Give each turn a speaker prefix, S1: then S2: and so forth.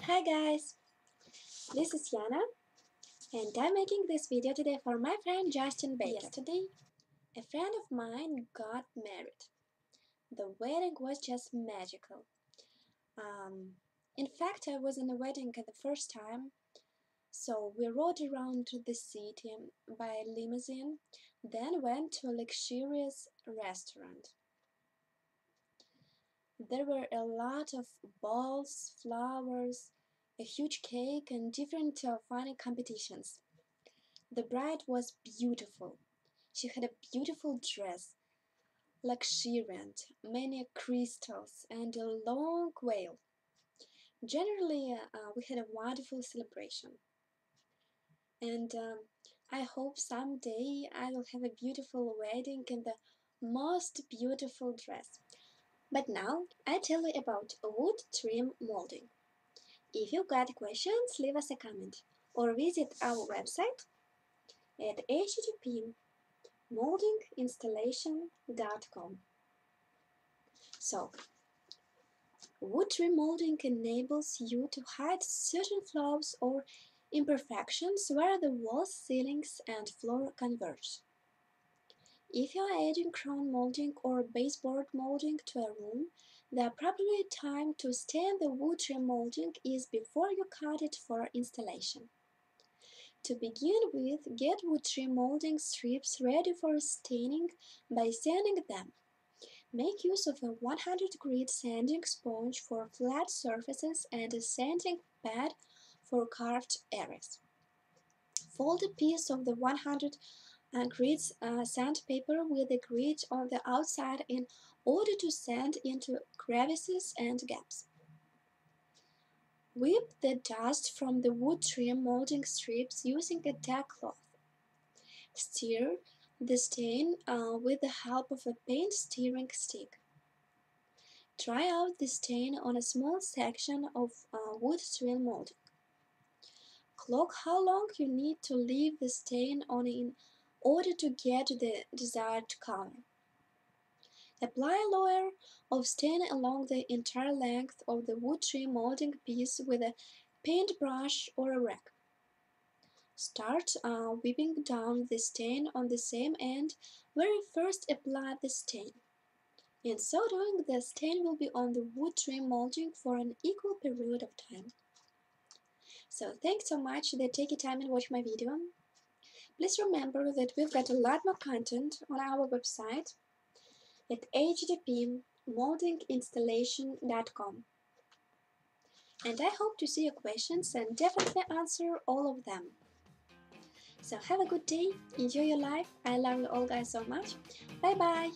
S1: Hi guys, this is Yana and I'm making this video today for my friend Justin Baker. Yesterday, a friend of mine got married. The wedding was just magical. In fact, I was in the wedding the first time, so we rode around the city by limousine, then went to a luxurious restaurant. There were a lot of balls, flowers, a huge cake, and different funny competitions. The bride was beautiful. She had a beautiful dress, luxuriant, many crystals, and a long veil. Generally, we had a wonderful celebration. And I hope someday I will have a beautiful wedding in the most beautiful dress. But now I tell you about wood trim molding. If you got questions, leave us a comment or visit our website at http://moldinginstallation.com. So, wood trim molding enables you to hide certain flaws or imperfections where the walls, ceilings, and floor converge. If you are adding crown molding or baseboard molding to a room, the appropriate time to stain the wood trim molding is before you cut it for installation. To begin with, get wood trim molding strips ready for staining by sanding them. Make use of a 100 grit sanding sponge for flat surfaces and a sanding pad for carved areas. Fold a piece of the 100 grit sandpaper with the grit on the outside in order to sand into crevices and gaps. Whip the dust from the wood trim molding strips using a tack cloth. Stir the stain with the help of a paint stirring stick. Try out the stain on a small section of wood trim molding. Clock how long you need to leave the stain on in order to get the desired color. Apply a layer of stain along the entire length of the wood trim molding piece with a paintbrush or a rag. Start whipping down the stain on the same end where you first applied the stain. In so doing, the stain will be on the wood trim molding for an equal period of time. So thanks so much that take your time and watch my video. Please remember that we've got a lot more content on our website at http://moldinginstallation.com. And I hope to see your questions and definitely answer all of them. So have a good day, enjoy your life, I love you all guys so much, bye bye!